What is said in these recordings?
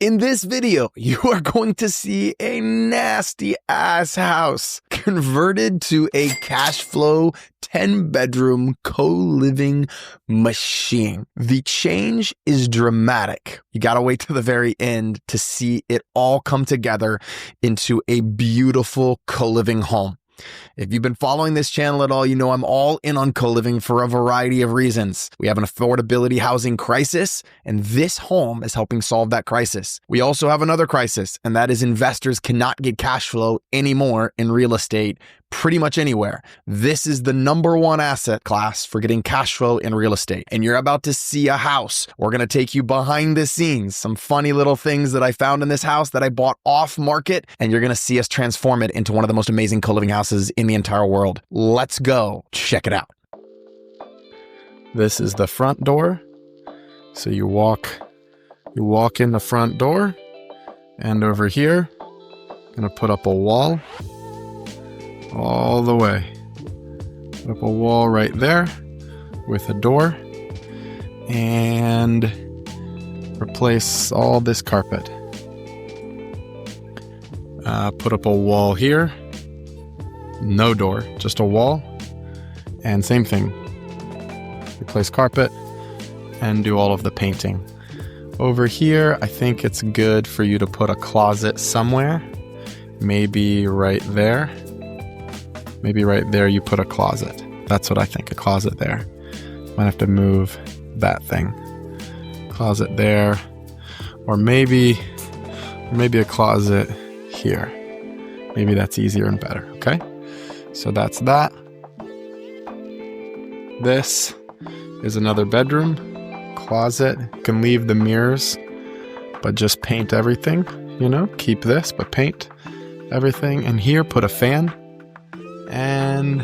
In this video, you are going to see a nasty ass house converted to a cash flow 10-bedroom co-living machine. The change is dramatic. You gotta wait to the very end to see it all come together into a beautiful co-living home. If you've been following this channel at all, you know I'm all in on co-living for a variety of reasons. We have an affordability housing crisis, and this home is helping solve that crisis. We also have another crisis, and that is investors cannot get cash flow anymore in real estate, pretty much anywhere. This is the #1 asset class for getting cash flow in real estate. And you're about to see a house. We're going to take you behind the scenes, some funny little things that I found in this house that I bought off market, and you're going to see us transform it into one of the most amazing co-living houses in the entire world. Let's go check it out. This is the front door. So you walk in the front door, and over here, I'm going to put up a wall all the way. Put up a wall right there with a door and replace all this carpet. Put up a wall here. No door, just a wall. And same thing. Replace carpet and do all of the painting. Over here, I think it's good for you to put a closet somewhere. Maybe right there. Maybe right there you put a closet. That's what I think, a closet there. Might have to move that thing. Closet there. Or maybe a closet here. Maybe that's easier and better, okay? So that's that. This is another bedroom. Closet. You can leave the mirrors, but just paint everything, you know? Keep this, but paint everything. And here, put a fan. And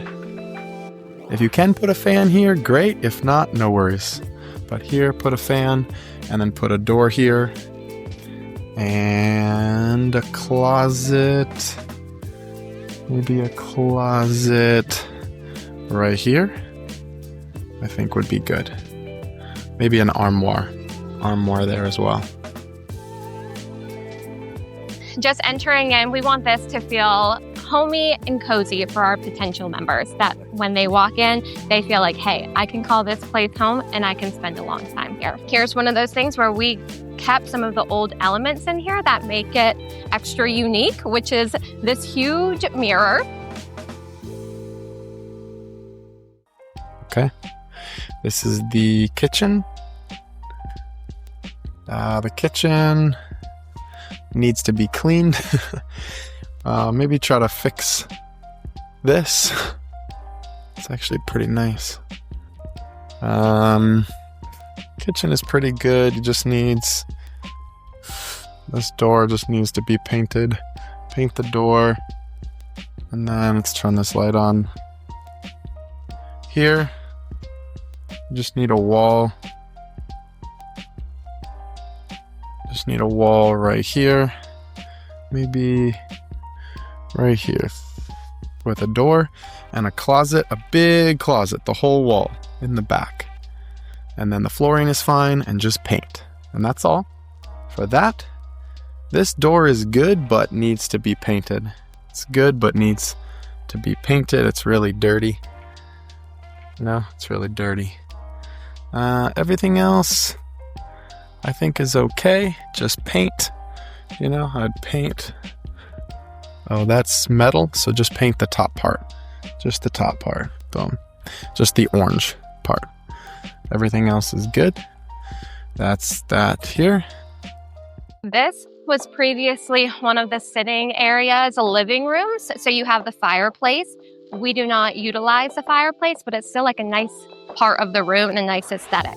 if you can put a fan here, great. If not, no worries. But here, put a fan, and then put a door here. And a closet. Maybe a closet right here, I think would be good. Maybe an armoire there as well. Just entering in, we want this to feel homey and cozy for our potential members, that when they walk in, they feel like, hey, I can call this place home and I can spend a long time here. Here's one of those things where we kept some of the old elements in here that make it extra unique, which is this huge mirror. Okay, this is the kitchen. The kitchen needs to be cleaned. Maybe try to fix this. It's actually pretty nice. Kitchen is pretty good. This door just needs to be painted. Paint the door. And then let's turn this light on. Here, you just need a wall. Just need a wall right here. Maybe right here. With a door and a closet, a big closet, the whole wall in the back. And then the flooring is fine, and just paint. And that's all for that. This door is good, but needs to be painted. It's good, but needs to be painted. It's really dirty. No, it's really dirty. Everything else, I think, is okay. Just paint. You know, I'd paint. Oh, that's metal, so just paint the top part. Just the top part. Boom. Just the orange part. Everything else is good. That's that here. This was previously one of the sitting areas, living rooms. So you have the fireplace. We do not utilize the fireplace, but it's still like a nice part of the room and a nice aesthetic.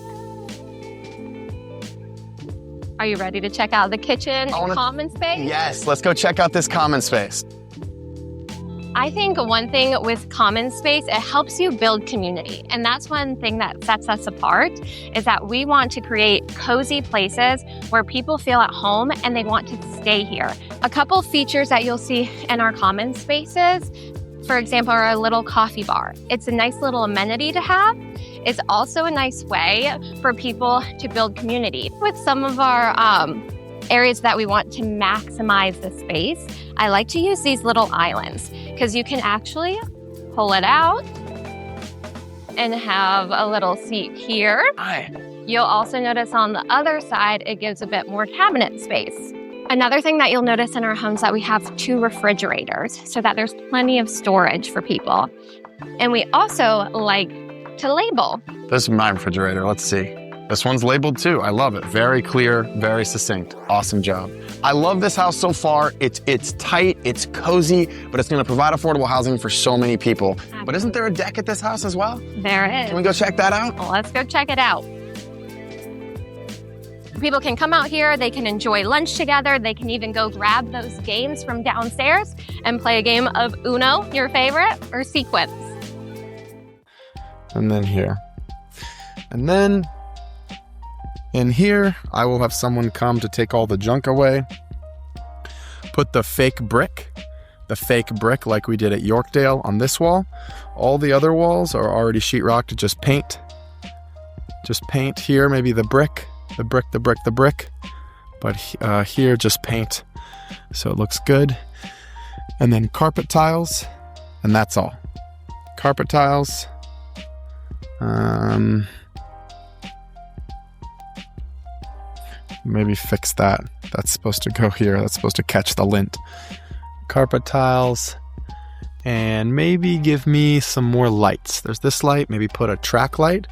Are you ready to check out the kitchen and common space? Yes, let's go check out this common space. I think one thing with common space, it helps you build community. And that's one thing that sets us apart, is that we want to create cozy places where people feel at home and they want to stay here. A couple features that you'll see in our common spaces, for example, our little coffee bar. It's a nice little amenity to have. It's also a nice way for people to build community. With some of our areas that we want to maximize the space, I like to use these little islands because you can actually pull it out and have a little seat here. Hi. You'll also notice on the other side, it gives a bit more cabinet space. Another thing that you'll notice in our homes that we have 2 refrigerators so that there's plenty of storage for people. And we also like to label. This is my refrigerator. Let's see. This one's labeled too. I love it. Very clear, very succinct. Awesome job. I love this house so far. It's tight, it's cozy, but it's going to provide affordable housing for so many people. Absolutely. But isn't there a deck at this house as well? There is. Can we go check that out? Well, let's go check it out. People can come out here, they can enjoy lunch together, they can even go grab those games from downstairs and play a game of Uno, your favorite, or Sequence. And then here. And then in here, I will have someone come to take all the junk away. Put the fake brick like we did at Yorkdale on this wall. All the other walls are already sheetrocked to just paint. Just paint here, maybe the brick. But here, just paint so it looks good. And then carpet tiles, and that's all. Carpet tiles. Maybe fix that. That's supposed to go here. That's supposed to catch the lint. Carpet tiles. And maybe give me some more lights. There's this light. Maybe put a track light.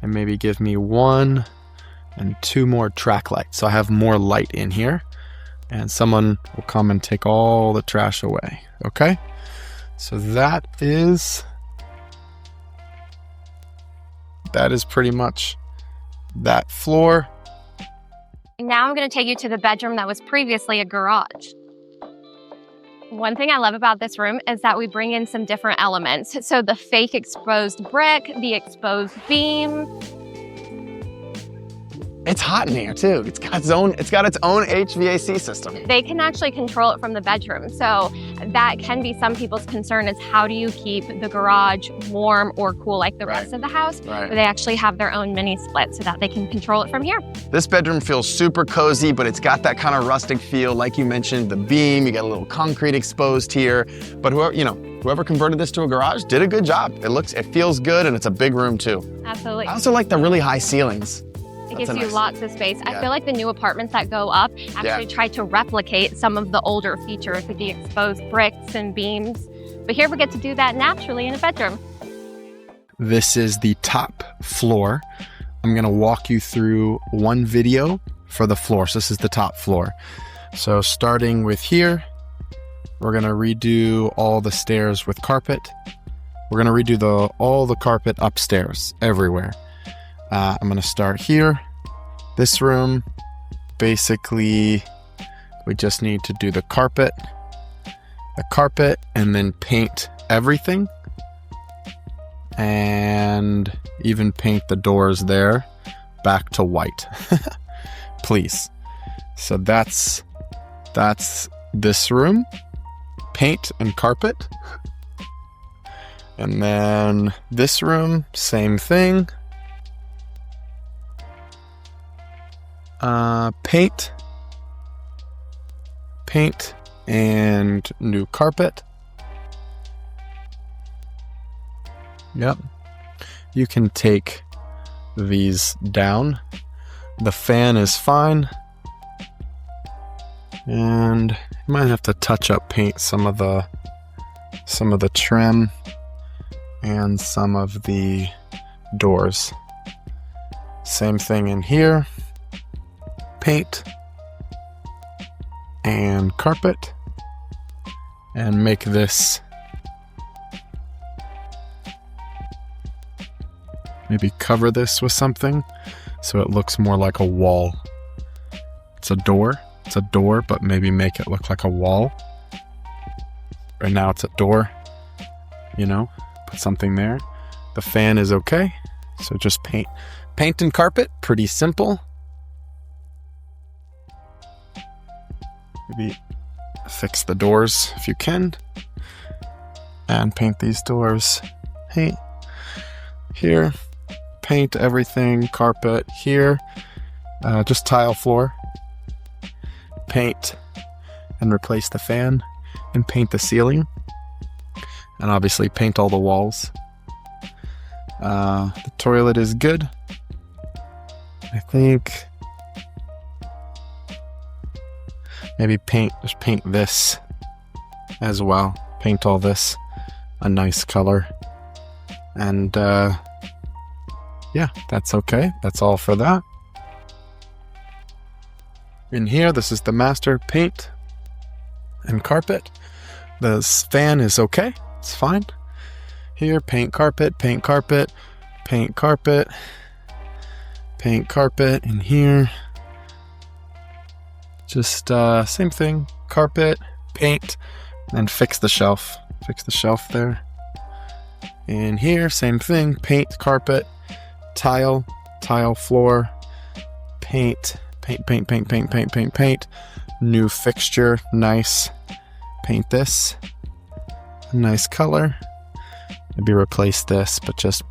And maybe give me 1 and 2 more track lights. So I have more light in here. And someone will come and take all the trash away. Okay? So that is pretty much that floor. Now I'm going to take you to the bedroom that was previously a garage. One thing I love about this room is that we bring in some different elements. So the fake exposed brick, the exposed beam. It's hot in here too. It's got its own HVAC system. They can actually control it from the bedroom. So that can be some people's concern is how do you keep the garage warm or cool like the rest of the house? Right. But they actually have their own mini split so that they can control it from here. This bedroom feels super cozy, but it's got that kind of rustic feel. Like you mentioned, the beam, you got a little concrete exposed here. But whoever converted this to a garage did a good job. It feels good, and it's a big room too. Absolutely. I also like the really high ceilings. It gives you lots of space. I feel like the new apartments that go up actually try to replicate some of the older features with the exposed bricks and beams. But here we get to do that naturally in a bedroom. This is the top floor. I'm going to walk you through one video for the floor. So this is the top floor. So starting with here, we're going to redo all the stairs with carpet. We're going to redo all the carpet upstairs, everywhere. I'm going to start here. This room, basically, we just need to do the carpet, and then paint everything. And even paint the doors there back to white, please. So that's this room, paint and carpet. And then this room, same thing. Paint and new carpet. Yep. You can take these down. The fan is fine. And you might have to touch up paint some of the trim and some of the doors. Same thing in here. Paint and carpet, and make this, maybe cover this with something so it looks more like a wall. It's a door, but maybe make it look like a wall. Right now it's a door, put something there. The fan is okay, so just paint and carpet, pretty simple. Maybe fix the doors if you can, and paint these doors. Hey, here, paint everything, carpet here, just tile floor. paint and replace the fan and paint the ceiling. And obviously paint all the walls. The toilet is good. I think maybe just paint this as well. Paint all this a nice color. And yeah, that's okay. That's all for that. In here, this is the master. Paint and carpet. The fan is okay. It's fine. Here, paint carpet, paint carpet, paint carpet, paint carpet. In here, just same thing. Carpet, paint, and fix the shelf. Fix the shelf there. In here, same thing. Paint, carpet, tile, floor, paint, paint. New fixture, nice. Paint this, nice color. Maybe replace this, but just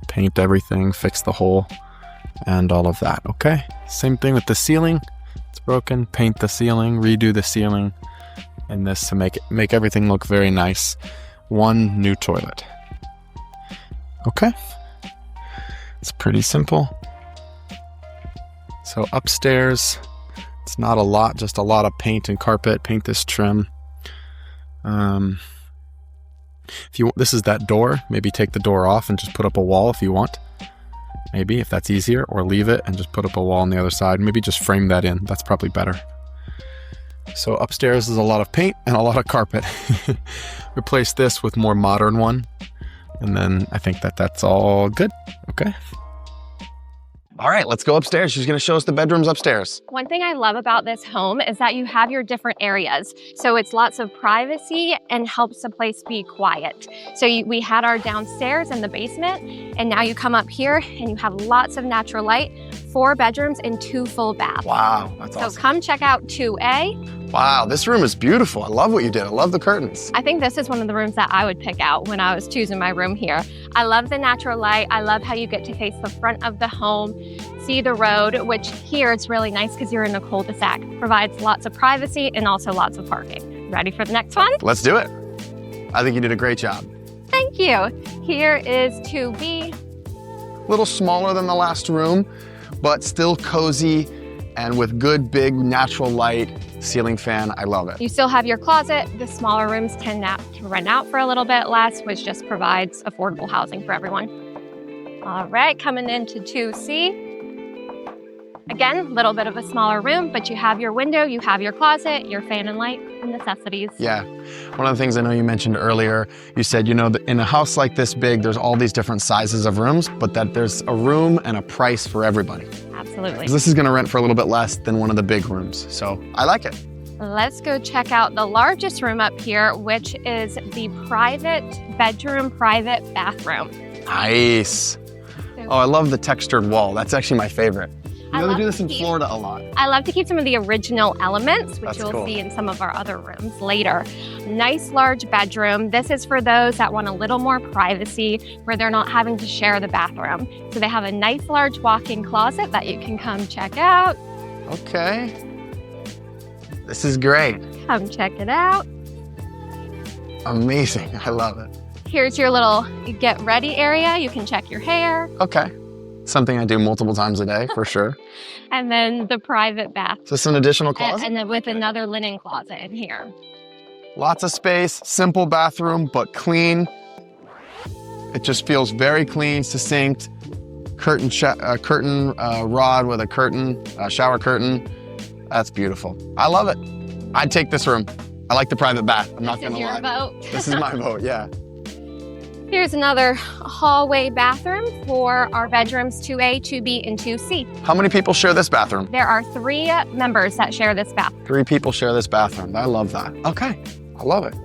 paint everything, fix the hole, and all of that, okay? Same thing with the ceiling. It's broken, paint the ceiling, redo the ceiling, and this to make everything look very nice. One new toilet. Okay? It's pretty simple. So upstairs, it's not a lot, just a lot of paint and carpet. Paint this trim. This is that door, maybe take the door off and just put up a wall if you want. Maybe, if that's easier, or leave it and just put up a wall on the other side. Maybe just frame that in. That's probably better. So upstairs is a lot of paint and a lot of carpet. Replace this with more modern one. And then I think that's all good. Okay. All right, let's go upstairs. She's going to show us the bedrooms upstairs. One thing I love about this home is that you have your different areas. So it's lots of privacy and helps the place be quiet. So we had our downstairs in the basement, and now you come up here and you have lots of natural light, 4 bedrooms and 2 full baths. Wow, that's awesome. So come check out 2A. Wow, this room is beautiful. I love what you did. I love the curtains. I think this is one of the rooms that I would pick out when I was choosing my room here. I love the natural light. I love how you get to face the front of the home, see the road, which here it's really nice because you're in a cul-de-sac. Provides lots of privacy and also lots of parking. Ready for the next one? Let's do it. I think you did a great job. Thank you. Here is 2B. A little smaller than the last room, but still cozy and with good, big, natural light, ceiling fan. I love it. You still have your closet. The smaller rooms tend to rent out for a little bit less, which just provides affordable housing for everyone. All right, coming into 2C. Again, a little bit of a smaller room, but you have your window, you have your closet, your fan and light, and necessities. Yeah. One of the things I know you mentioned earlier, you said, you know, that in a house like this big, there's all these different sizes of rooms, but that there's a room and a price for everybody. Absolutely. This is going to rent for a little bit less than one of the big rooms. So I like it. Let's go check out the largest room up here, which is the private bedroom, private bathroom. Nice. Oh, I love the textured wall. That's actually my favorite. You know, they do this in Florida a lot. I love to keep some of the original elements, which you'll cool. see in some of our other rooms later. Nice large bedroom. This is for those that want a little more privacy where they're not having to share the bathroom. So they have a nice large walk-in closet that you can come check out. Okay. This is great. Come check it out. Amazing. I love it. Here's your little get ready area. You can check your hair. Okay. Something I do multiple times a day, for sure. And then the private bath. Is this an additional closet? And then with another linen closet in here. Lots of space, simple bathroom, but clean. It just feels very clean, succinct. Curtain rod with a curtain, shower curtain. That's beautiful. I love it. I'd take this room. I like the private bath. I'm not gonna lie. This is your vote. This is my vote, yeah. Here's another hallway bathroom for our bedrooms 2A, 2B, and 2C. How many people share this bathroom? There are 3 members that share this bathroom. 3 people share this bathroom. I love that. Okay, I love it.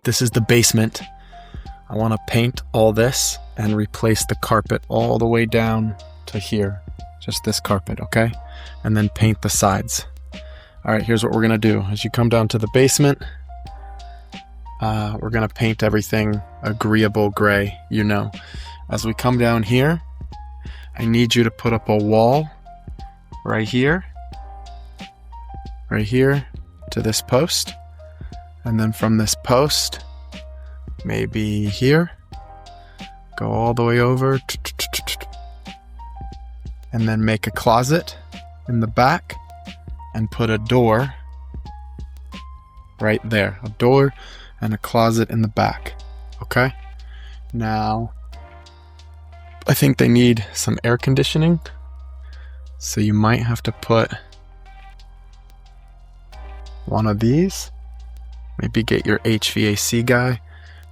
This is the basement. I want to paint all this and replace the carpet all the way down to here. Just this carpet, okay? And then paint the sides. All right, here's what we're gonna do. As you come down to the basement, we're gonna paint everything agreeable gray, you know. As we come down here, I need you to put up a wall right here. right here to this post. And then from this post, maybe here, go all the way over. And then make a closet in the back and put a door right there. A door and a closet in the back. Okay? Now, I think they need some air conditioning. So you might have to put one of these. Maybe get your HVAC guy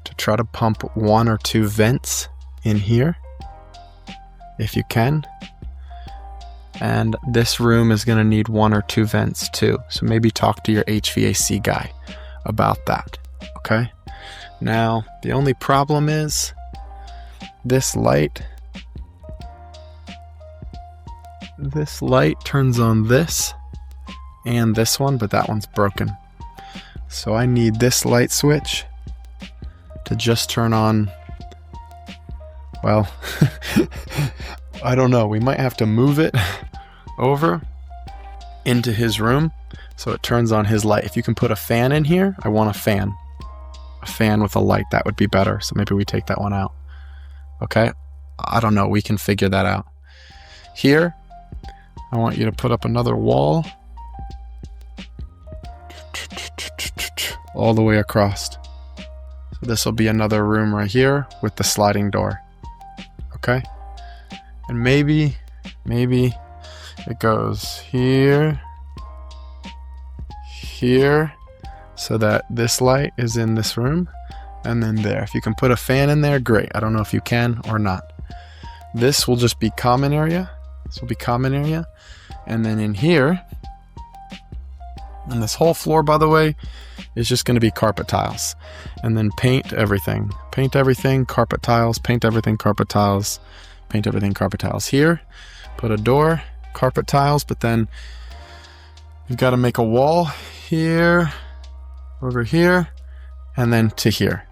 to try to pump 1 or 2 vents in here, if you can. And this room is going to need 1 or 2 vents too. So maybe talk to your HVAC guy about that. Okay? Now, the only problem is this light turns on this and this one, but that one's broken. So I need this light switch to just turn on, well, I don't know. We might have to move it over into his room so it turns on his light. If you can put a fan in here, I want a fan. A fan with a light, that would be better. So maybe we take that one out. Okay? I don't know. We can figure that out. Here, I want you to put up another wall all the way across. So this will be another room right here with the sliding door. Okay? And maybe it goes here, here, so that this light is in this room, and then there. If you can put a fan in there, great. I don't know if you can or not. This will just be common area. This will be common area. And then in here, and this whole floor, by the way, is just going to be carpet tiles. And then paint everything. Paint everything, carpet tiles, paint everything, carpet tiles, paint everything, carpet tiles. Here, put a door, carpet tiles, but then you've got to make a wall here, over here, and then to here.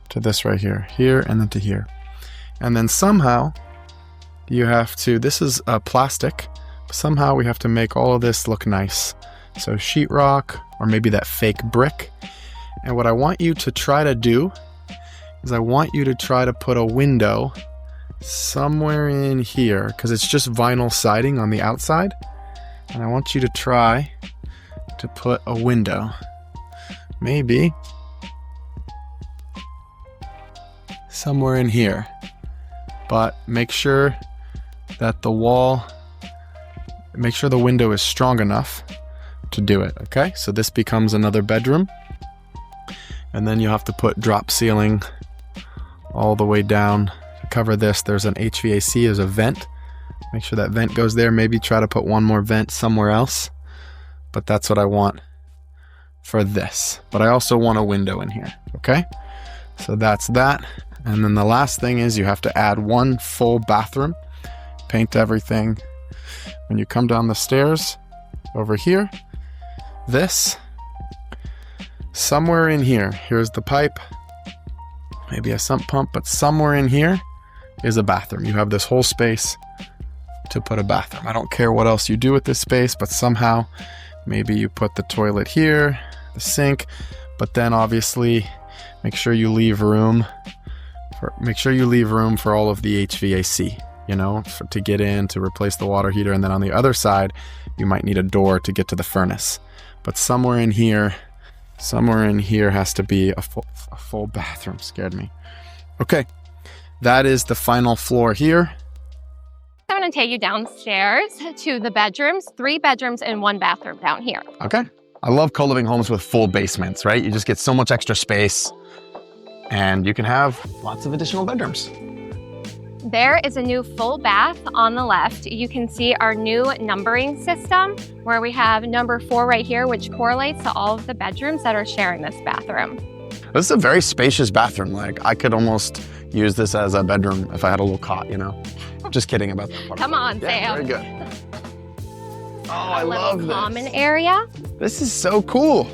To this right here. Here, and then to here. And then somehow, you have to, this is plastic, somehow we have to make all of this look nice. So sheetrock, or maybe that fake brick. And what I want you to try to do is I want you to try to put a window somewhere in here, because it's just vinyl siding on the outside. And I want you to try to put a window. Maybe somewhere in here. But make sure that the wall, make sure the window is strong enough to do it, okay? So this becomes another bedroom. And then you have to put drop ceiling all the way down to cover this. There's an HVAC, there's a vent. Make sure that vent goes there. Maybe try to put one more vent somewhere else. But that's what I want for this. But I also want a window in here, okay? So that's that. And then the last thing is you have to add 1 full bathroom. Paint everything. When you come down the stairs over here, this, somewhere in here, here's the pipe, maybe a sump pump, but somewhere in here is a bathroom. You have this whole space to put a bathroom. I don't care what else you do with this space, but somehow maybe you put the toilet here, the sink, but then obviously make sure you leave room for all of the HVAC, you know, to get in, to replace the water heater. And then on the other side, you might need a door to get to the furnace. But somewhere in here has to be a full bathroom. Scared me. Okay, that is the final floor here. I'm going to take you downstairs to the bedrooms, 3 bedrooms and 1 bathroom down here. Okay. I love co-living homes with full basements, right? You just get so much extra space and you can have lots of additional bedrooms. There is a new full bath on the left. You can see our new numbering system where we have number 4 right here, which correlates to all of the bedrooms that are sharing this bathroom. This is a very spacious bathroom. Like, I could almost use this as a bedroom if I had a little cot, you know? Just kidding about that part. Come on, yeah, Sam. Very good. Oh, I love this. Common area. This is so cool.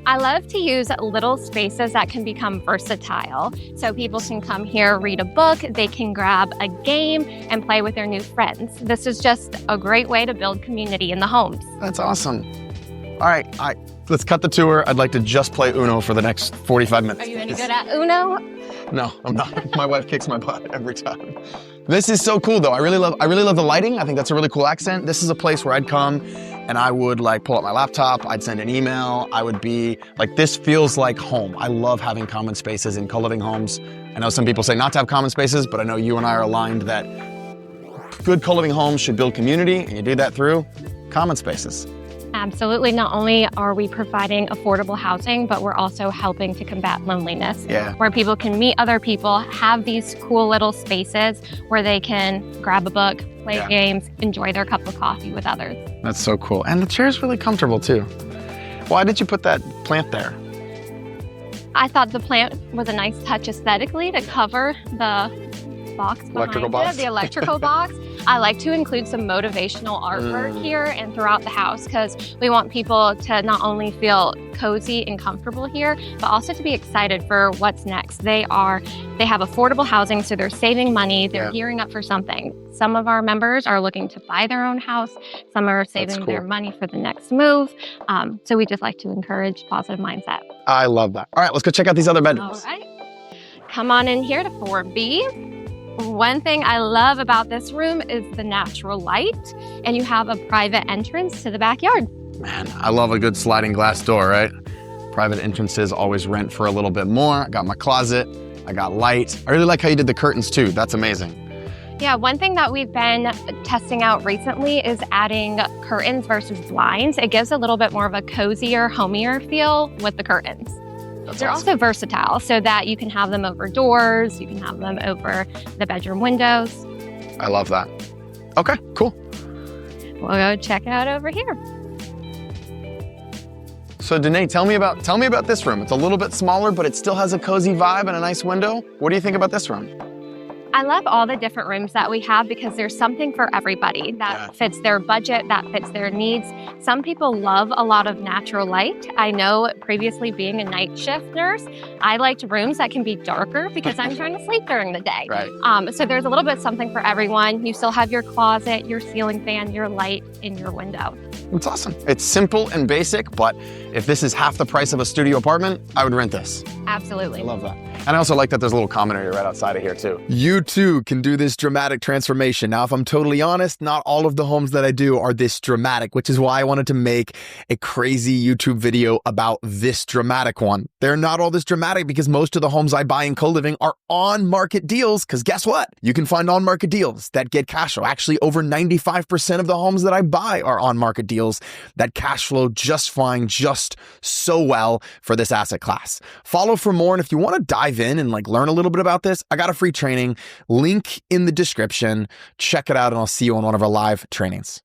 I love to use little spaces that can become versatile. So people can come here, read a book, they can grab a game and play with their new friends. This is just a great way to build community in the homes. That's awesome. All right, let's cut the tour. I'd like to just play Uno for the next 45 minutes. Are you any good at Uno? No, I'm not. My wife kicks my butt every time. This is so cool though. I really love the lighting. I think that's a really cool accent. This is a place where I'd come and I would like pull up my laptop, I'd send an email, I would be like, this feels like home. I love having common spaces in co-living homes. I know some people say not to have common spaces, but I know you and I are aligned that good co-living homes should build community, and you do that through common spaces. Absolutely. Not only are we providing affordable housing, but we're also helping to combat loneliness, where people can meet other people, have these cool little spaces where they can grab a book, play games, enjoy their cup of coffee with others. That's so cool. And the chair's really comfortable too. Why did you put that plant there? I thought the plant was a nice touch aesthetically to cover the box behind the electrical box. I like to include some motivational artwork here and throughout the house because we want people to not only feel cozy and comfortable here, but also to be excited for what's next. They have affordable housing, so they're saving money. They're gearing up for something. Some of our members are looking to buy their own house. Some are saving their money for the next move. So we just like to encourage positive mindset. I love that. All right, let's go check out these other bedrooms. All right. Come on in here to 4B. One thing I love about this room is the natural light, and you have a private entrance to the backyard. Man, I love a good sliding glass door, right? Private entrances always rent for a little bit more. I got my closet, I got light. I really like how you did the curtains too. That's amazing. Yeah, one thing that we've been testing out recently is adding curtains versus blinds. It gives a little bit more of a cozier, homier feel with the curtains. They're also versatile, so that you can have them over doors, you can have them over the bedroom windows. I love that. Okay, cool. We'll go check it out over here. So Danae, tell me about this room. It's a little bit smaller, but it still has a cozy vibe and a nice window. What do you think about this room? I love all the different rooms that we have because there's something for everybody that fits their budget, that fits their needs. Some people love a lot of natural light. I know previously being a night shift nurse, I liked rooms that can be darker because I'm trying to sleep during the day. Right. So there's a little bit something for everyone. You still have your closet, your ceiling fan, your light in your window. It's awesome. It's simple and basic, but if this is half the price of a studio apartment, I would rent this. Absolutely. I love that. And I also like that there's a little common area right outside of here too. You too can do this dramatic transformation. Now, if I'm totally honest, not all of the homes that I do are this dramatic, which is why I wanted to make a crazy YouTube video about this dramatic one. They're not all this dramatic because most of the homes I buy in co-living are on market deals, because guess what? You can find on market deals that get cash flow. Actually, over 95% of the homes that I buy are on market deals that cash flow just fine, just so well for this asset class. Follow for more. And if you want to dive in and learn a little bit about this, I got a free training, link in the description. Check it out and I'll see you on one of our live trainings.